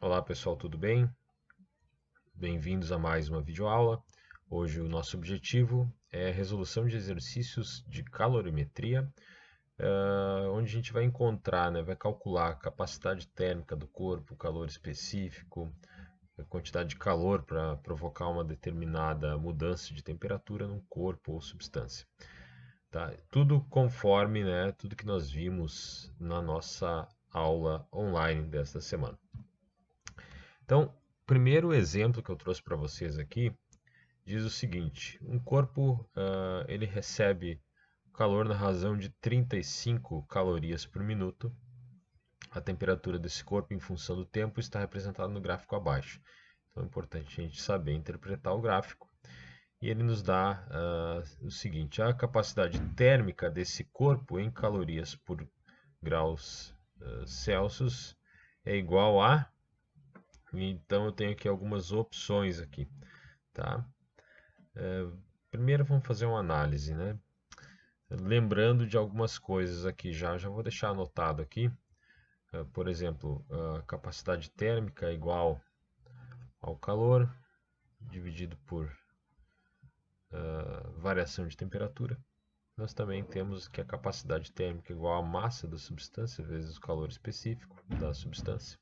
Olá pessoal, tudo bem? Bem-vindos a mais uma videoaula. Hoje o nosso objetivo é a resolução de exercícios de calorimetria, onde a gente vai encontrar, vai calcular a capacidade térmica do corpo, o calor específico, a quantidade de calor para provocar uma determinada mudança de temperatura no corpo ou substância. Tá? Tudo conforme, tudo que nós vimos na nossa aula online desta semana. Então, o primeiro exemplo que eu trouxe para vocês aqui diz o seguinte: um corpo ele recebe calor na razão de 35 calorias por minuto. A temperatura desse corpo, em função do tempo, está representada no gráfico abaixo. Então é importante a gente saber interpretar o gráfico. E ele nos dá o seguinte: a capacidade térmica desse corpo em calorias por graus Celsius é igual a. Então eu tenho aqui algumas opções aqui, tá? Primeiro vamos fazer uma análise, Lembrando de algumas coisas aqui já vou deixar anotado aqui. Por exemplo, a capacidade térmica é igual ao calor dividido por variação de temperatura. Nós também temos que a capacidade térmica é igual à massa da substância vezes o calor específico da substância.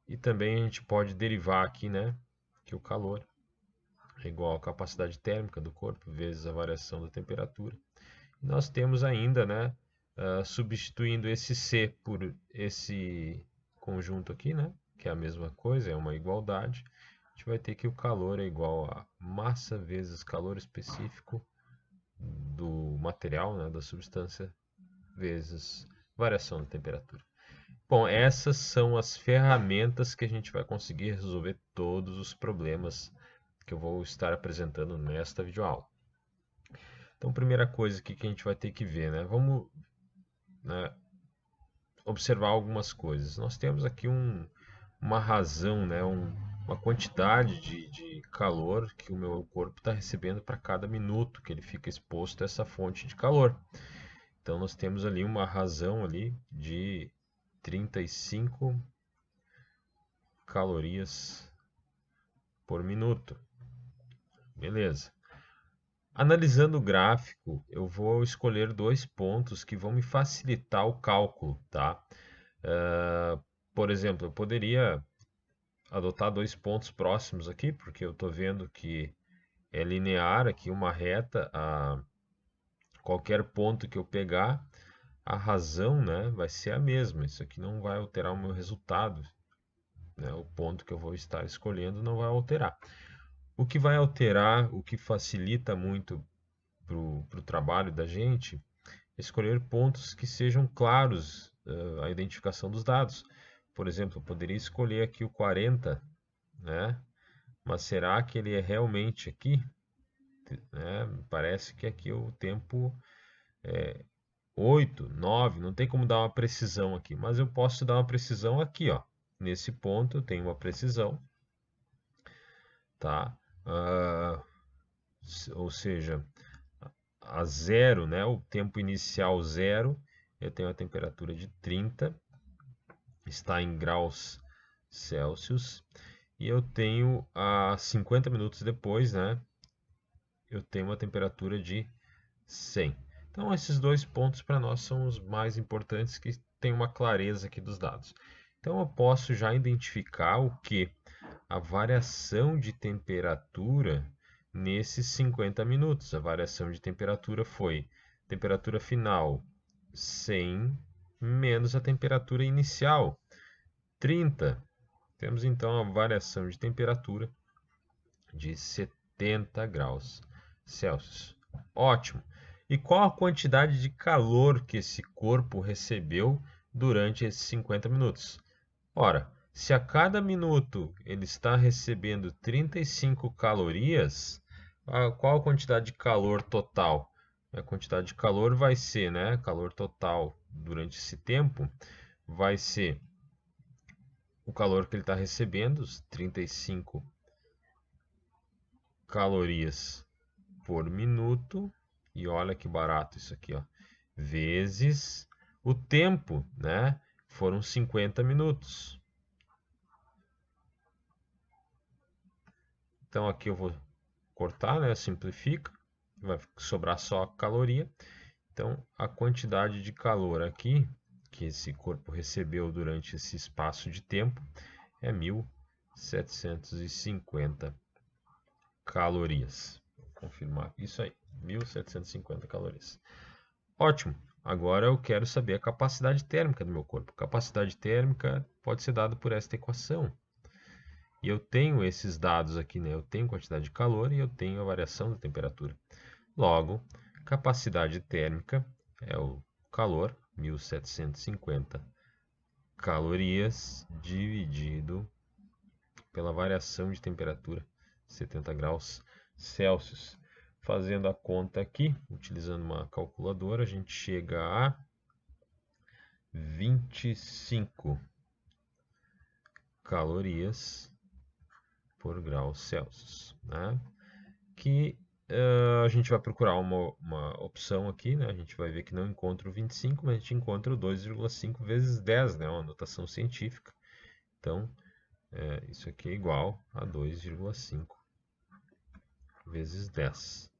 E também a gente pode derivar aqui, que o calor é igual à capacidade térmica do corpo vezes a variação da temperatura. E nós temos ainda, substituindo esse C por esse conjunto aqui, que é a mesma coisa, é uma igualdade, a gente vai ter que o calor é igual a massa vezes calor específico do material, da substância, vezes variação da temperatura. Bom, essas são as ferramentas que a gente vai conseguir resolver todos os problemas que eu vou estar apresentando nesta videoaula. Então, primeira coisa aqui que a gente vai ter que ver, vamos observar algumas coisas. Nós temos aqui uma razão, uma quantidade de calor que o meu corpo está recebendo para cada minuto que ele fica exposto a essa fonte de calor. Então, nós temos ali uma razão ali de 35 calorias por minuto. Beleza. Analisando o gráfico, eu vou escolher dois pontos que vão me facilitar o cálculo, tá? Por exemplo, eu poderia adotar dois pontos próximos aqui, porque eu estou vendo que é linear aqui uma reta, a qualquer ponto que eu pegar, a razão, vai ser a mesma. Isso aqui não vai alterar o meu resultado, o ponto que eu vou estar escolhendo não vai alterar. O que vai alterar, o que facilita muito para o trabalho da gente, é escolher pontos que sejam claros a identificação dos dados. Por exemplo, eu poderia escolher aqui o 40, mas será que ele é realmente aqui? Parece que aqui o tempo é 8, 9, não tem como dar uma precisão aqui, mas eu posso dar uma precisão aqui, ó. Nesse ponto eu tenho uma precisão, tá? Ou seja, a zero, o tempo inicial zero, eu tenho a temperatura de 30, está em graus Celsius, e eu tenho a 50 minutos depois, eu tenho uma temperatura de 100. Então, esses dois pontos para nós são os mais importantes, que tem uma clareza aqui dos dados. Então, eu posso já identificar o que? A variação de temperatura nesses 50 minutos. A variação de temperatura foi temperatura final 100 menos a temperatura inicial 30. Temos então a variação de temperatura de 70 graus Celsius. Ótimo! E qual a quantidade de calor que esse corpo recebeu durante esses 50 minutos? Ora, se a cada minuto ele está recebendo 35 calorias, qual a quantidade de calor total? A quantidade de calor vai ser, calor total durante esse tempo, vai ser o calor que ele está recebendo, os 35 calorias por minuto, e olha que barato isso aqui, ó, vezes o tempo, foram 50 minutos. Então aqui eu vou cortar, né? Simplifica, vai sobrar só a caloria. Então a quantidade de calor aqui que esse corpo recebeu durante esse espaço de tempo é 1750 calorias. Vou confirmar isso aí, 1750 calorias. Ótimo. Agora eu quero saber a capacidade térmica do meu corpo. Capacidade térmica pode ser dada por esta equação. E eu tenho esses dados aqui, né? Eu tenho quantidade de calor e eu tenho a variação da temperatura. Logo, capacidade térmica é o calor, 1750 calorias, dividido pela variação de temperatura, 70 graus Celsius. Fazendo a conta aqui, utilizando uma calculadora, a gente chega a 25 calorias por grau Celsius, né? Que a gente vai procurar uma opção aqui, né? A gente vai ver que não encontra o 25, mas a gente encontra o 2,5 vezes 10, né? Uma notação científica. Então, isso aqui é igual a 2,5 vezes 10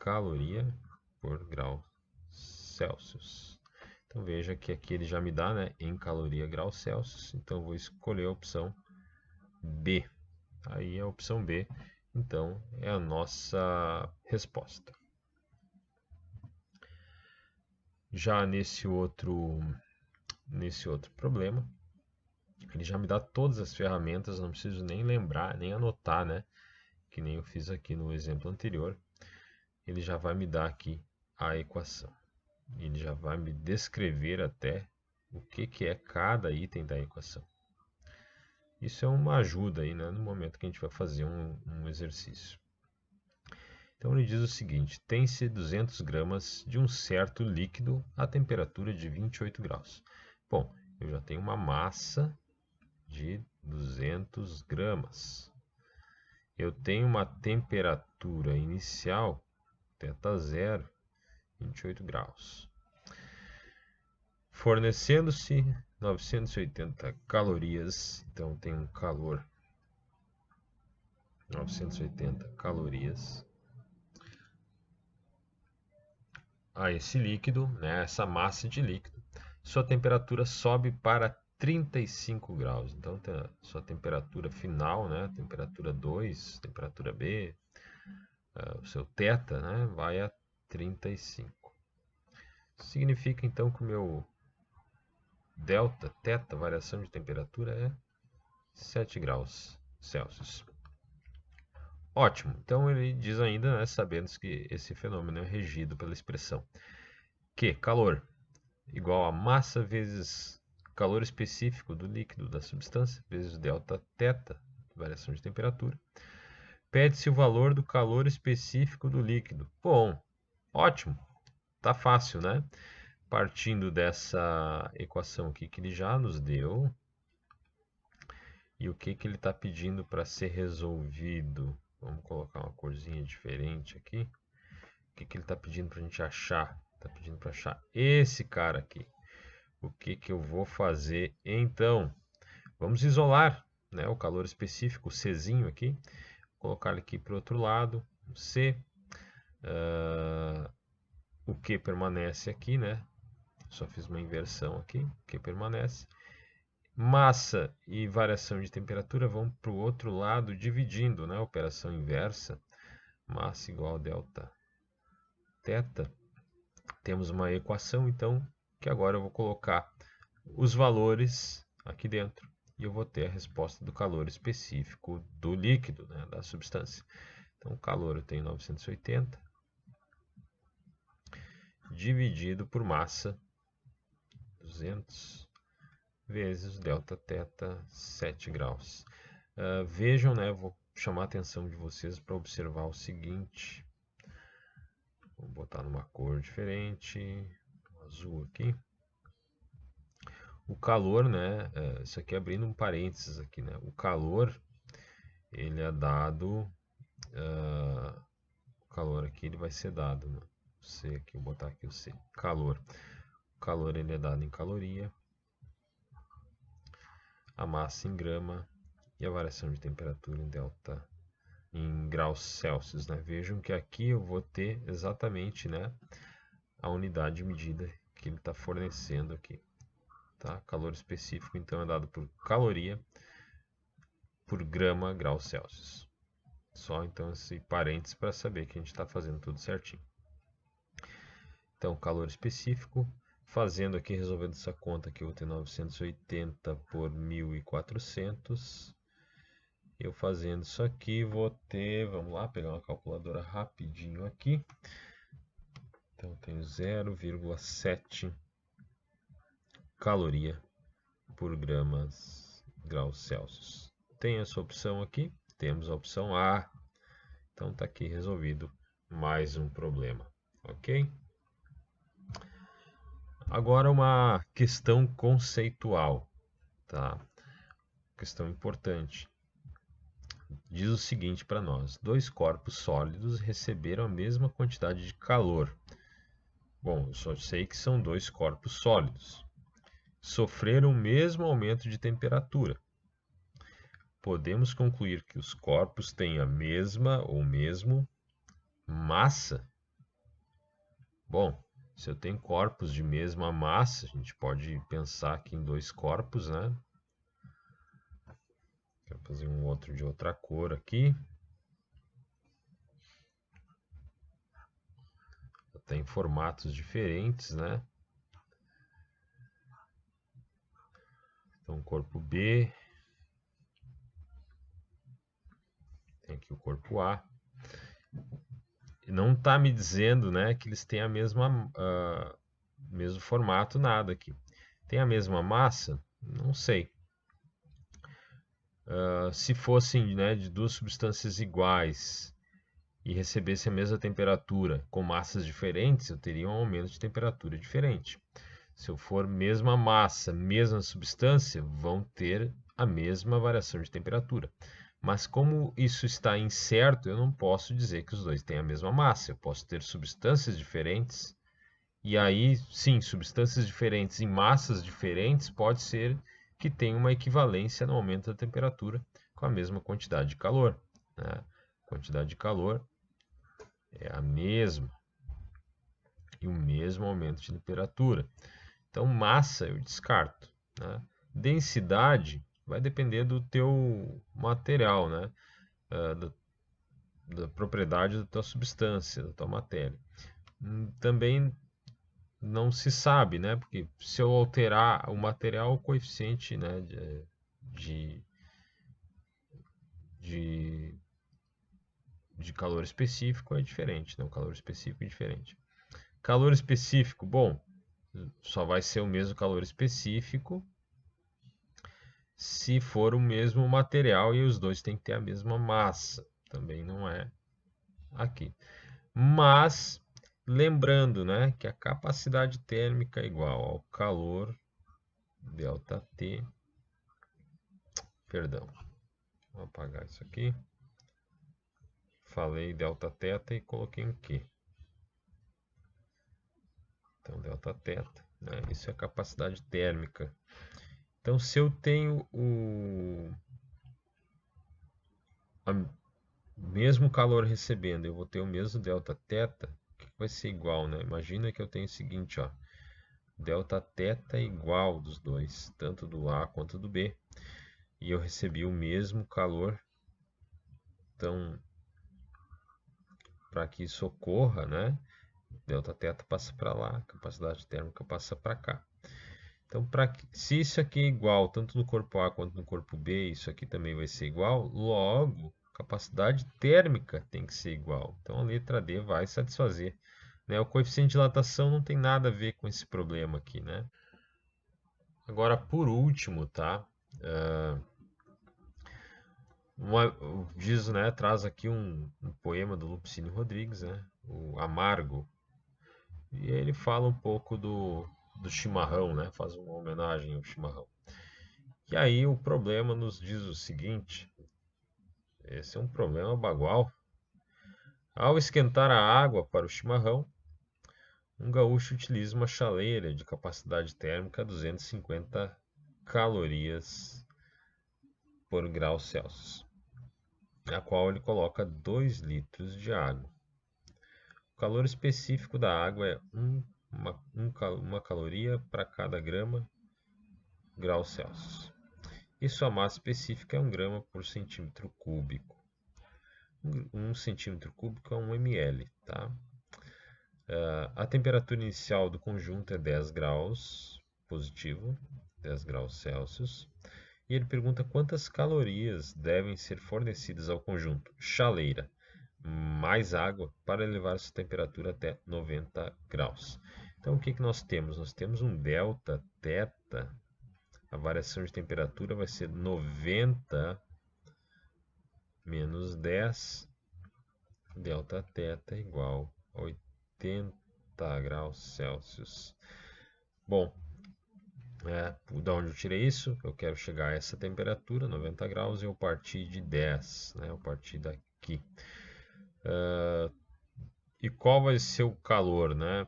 caloria por grau Celsius. Então veja que aqui ele já me dá, né, em caloria grau Celsius. Então eu vou escolher a opção B. Aí a opção B, então, é a nossa resposta. Já nesse outro problema, ele já me dá todas as ferramentas, não preciso nem lembrar, nem anotar, né? Que nem eu fiz aqui no exemplo anterior. Ele já vai me dar aqui a equação. Ele já vai me descrever até o que é cada item da equação. Isso é uma ajuda aí, né, no momento que a gente vai fazer um exercício. Então ele diz o seguinte: tem-se 200 gramas de um certo líquido a temperatura de 28 graus. Bom, eu já tenho uma massa de 200 gramas. Eu tenho uma temperatura inicial, θ0, 28 graus. Fornecendo-se 980 calorias, então tem um calor 980 calorias a esse líquido, né, essa massa de líquido, sua temperatura sobe para 35 graus. Então, sua temperatura final, né, temperatura 2, temperatura B, o seu θ, né, vai a 35. Significa então que o meu delta, θ, variação de temperatura, é 7 graus Celsius. Ótimo. Então ele diz ainda, né, sabendo que esse fenômeno é regido pela expressão que calor igual a massa vezes calor específico do líquido da substância vezes delta θ, variação de temperatura. Pede-se o valor do calor específico do líquido. Bom, ótimo. Tá fácil, né? Partindo dessa equação aqui que ele já nos deu, e o que ele está pedindo para ser resolvido? Vamos colocar uma corzinha diferente aqui. O que ele está pedindo para a gente achar? Está pedindo para achar esse cara aqui. O que eu vou fazer então? Vamos isolar, né, o calor específico, o Czinho aqui. Vou colocar ele aqui para o outro lado, o C. O Q permanece aqui, né? Só fiz uma inversão aqui, o Q permanece. Massa e variação de temperatura vão para o outro lado, dividindo, né? Operação inversa. Massa igual a delta θ. Temos uma equação, então, que agora eu vou colocar os valores aqui dentro e eu vou ter a resposta do calor específico do líquido, né? Da substância. Então, o calor eu tenho 980 dividido por massa, 200 vezes delta θ, 7 graus. Vejam, né, vou chamar a atenção de vocês para observar o seguinte. Vou botar numa cor diferente, azul aqui. O calor, né, isso aqui abrindo um parênteses aqui, né, o calor, ele é dado, o calor aqui ele vai ser dado, né, C aqui, vou botar aqui o C, calor. O calor ele é dado em caloria, a massa em grama e a variação de temperatura em delta em graus Celsius, né? Vejam que aqui eu vou ter exatamente, né, a unidade de medida que ele está fornecendo aqui, tá? Calor específico, então, é dado por caloria por grama grau Celsius. Só então esse parênteses para saber que a gente está fazendo tudo certinho. Então, calor específico, fazendo aqui, resolvendo essa conta aqui, eu vou ter 980 por 1400. Eu fazendo isso aqui, vou ter, vamos lá, pegar uma calculadora rapidinho aqui. Então, eu tenho 0,7 caloria por gramas graus Celsius. Tem essa opção aqui, temos a opção A. Então, está aqui resolvido mais um problema, ok? Agora uma questão conceitual, tá? Questão importante. Diz o seguinte para nós: dois corpos sólidos receberam a mesma quantidade de calor. Bom, eu só sei que são dois corpos sólidos. Sofreram o mesmo aumento de temperatura. Podemos concluir que os corpos têm a mesma ou mesmo massa? Bom, se eu tenho corpos de mesma massa, a gente pode pensar aqui em dois corpos, né? Vou fazer um outro de outra cor aqui. Tem formatos diferentes, né? Então, corpo B. Tem aqui o corpo A. Não está me dizendo, né, que eles têm a mesma, mesmo formato, nada aqui. Tem a mesma massa? Não sei. Se fossem, né, de duas substâncias iguais e recebessem a mesma temperatura com massas diferentes, eu teria um aumento de temperatura diferente. Se eu for mesma massa, mesma substância, vão ter a mesma variação de temperatura. Mas como isso está incerto, eu não posso dizer que os dois têm a mesma massa. Eu posso ter substâncias diferentes, e aí, sim, substâncias diferentes em massas diferentes pode ser que tenha uma equivalência no aumento da temperatura com a mesma quantidade de calor, né? A quantidade de calor é a mesma e o mesmo aumento de temperatura. Então, massa eu descarto, né? Densidade vai depender do teu material, né? Da propriedade da tua substância, da tua matéria. Também não se sabe, né? Porque se eu alterar o material, o coeficiente, né, de, de calor específico é diferente, né? O calor específico é diferente. Calor específico, bom, só vai ser o mesmo calor específico se for o mesmo material e os dois têm que ter a mesma massa. Também não é aqui. Mas, lembrando, né, que a capacidade térmica é igual ao calor, ΔT, perdão, vou apagar isso aqui. Falei ΔT e coloquei um Q. Então, ΔT, né, isso é a capacidade térmica. Então, se eu tenho o mesmo calor recebendo, eu vou ter o mesmo ΔT, que vai ser igual, né? Imagina que eu tenho o seguinte, ó, ΔT é igual dos dois, tanto do A quanto do B, e eu recebi o mesmo calor. Então, para que isso ocorra, né, ΔT passa para lá, a capacidade térmica passa para cá. Então, se isso aqui é igual tanto no corpo A quanto no corpo B, isso aqui também vai ser igual, logo, a capacidade térmica tem que ser igual. Então, a letra D vai satisfazer, né? O coeficiente de dilatação não tem nada a ver com esse problema aqui, né? Agora, por último, tá? Diz, né, traz aqui um poema do Lupicínio Rodrigues, né? O Amargo. E ele fala um pouco do chimarrão, né? Faz uma homenagem ao chimarrão. E aí o problema nos diz o seguinte: esse é um problema bagual. Ao esquentar a água para o chimarrão, um gaúcho utiliza uma chaleira de capacidade térmica 250 calorias por grau Celsius. a qual ele coloca 2 litros de água. O calor específico da água é uma caloria para cada graus Celsius. E sua massa específica é 1 grama por centímetro cúbico. 1 centímetro cúbico é 1 ml, tá? A temperatura inicial do conjunto é 10 graus positivo, 10 graus Celsius. E ele pergunta quantas calorias devem ser fornecidas ao conjunto chaleira mais água para elevar sua temperatura até 90 graus. Então, o que nós temos? Nós temos um delta θ, a variação de temperatura vai ser 90 menos 10, delta θ igual a 80 graus Celsius. Bom, da onde eu tirei isso? Eu quero chegar a essa temperatura, 90 graus, e eu parti de 10, né? Eu parti daqui. E qual vai ser o calor, né?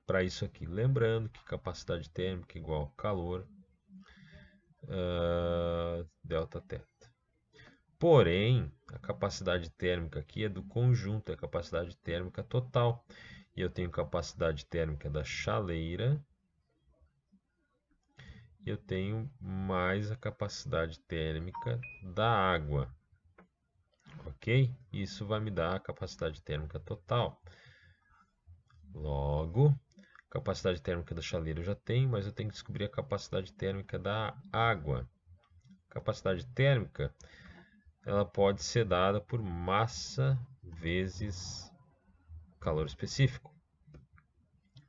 Para isso aqui, lembrando que capacidade térmica igual a calor, delta θ. Porém, a capacidade térmica aqui é do conjunto, é a capacidade térmica total. E eu tenho capacidade térmica da chaleira, e eu tenho mais a capacidade térmica da água. Ok? Isso vai me dar a capacidade térmica total. Logo, capacidade térmica da chaleira eu já tenho, mas eu tenho que descobrir a capacidade térmica da água. Capacidade térmica, ela pode ser dada por massa vezes calor específico.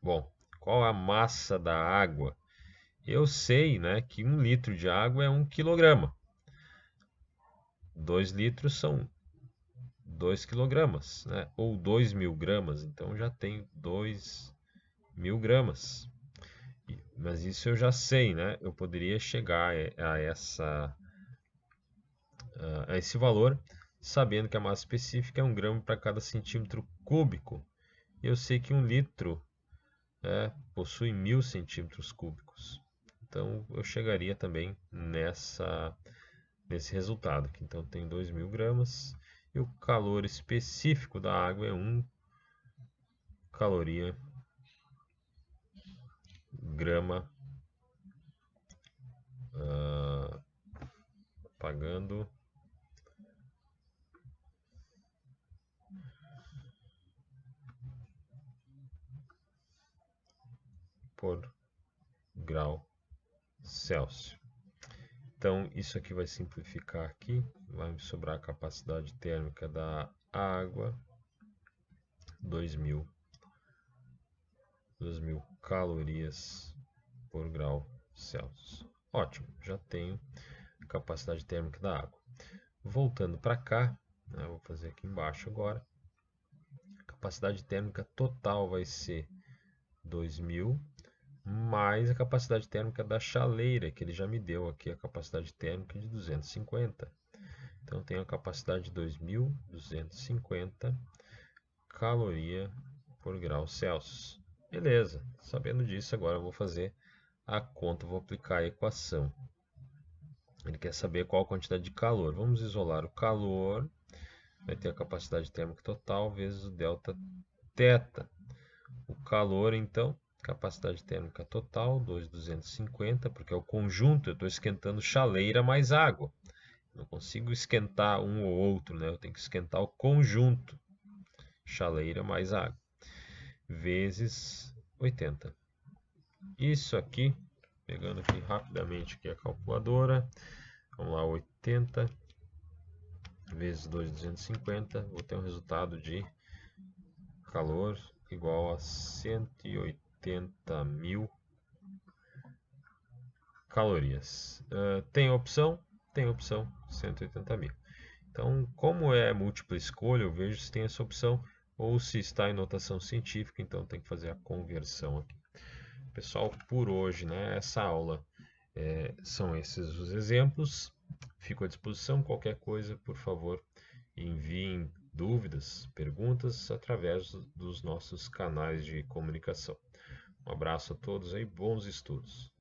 Bom, qual a massa da água? Eu sei, né, que 1 litro de água é 1 quilograma. 2 litros são 2 quilogramas, né? Ou 2.000 gramas, então já tenho 2.000 gramas. Mas isso eu já sei, né? Eu poderia chegar a esse valor sabendo que a massa específica é 1 grama para cada centímetro cúbico. E eu sei que 1 litro possui 1.000 centímetros cúbicos. Então eu chegaria também nesse resultado aqui. Então tem 2.000 gramas e o calor específico da água é 1 caloria grama, pagando por grau Celsius. Então, isso aqui vai simplificar aqui, vai me sobrar a capacidade térmica da água, 2.000 calorias por grau Celsius. Ótimo, já tenho a capacidade térmica da água. Voltando para cá, né, vou fazer aqui embaixo agora, a capacidade térmica total vai ser 2.000 mais a capacidade térmica da chaleira, que ele já me deu aqui a capacidade térmica de 250. Então, tenho a capacidade de 2.250 caloria por grau Celsius. Beleza, sabendo disso, agora eu vou fazer a conta, vou aplicar a equação. Ele quer saber qual a quantidade de calor. Vamos isolar o calor, vai ter a capacidade térmica total vezes o delta θ. O calor, então, capacidade térmica total, 2.250, porque é o conjunto, eu estou esquentando chaleira mais água. Não consigo esquentar um ou outro, né? Eu tenho que esquentar o conjunto, chaleira mais água, vezes 80. Isso aqui, pegando aqui rapidamente aqui a calculadora, vamos lá, 80 vezes 2.250, vou ter um resultado de calor igual a 180.000 calorias. Tem opção? Tem opção, 180.000. Então, como é múltipla escolha, eu vejo se tem essa opção ou se está em notação científica, então tem que fazer a conversão aqui. Pessoal, por hoje, né, essa aula são esses os exemplos. Fico à disposição. Qualquer coisa, por favor, enviem dúvidas, perguntas através dos nossos canais de comunicação. Um abraço a todos e bons estudos.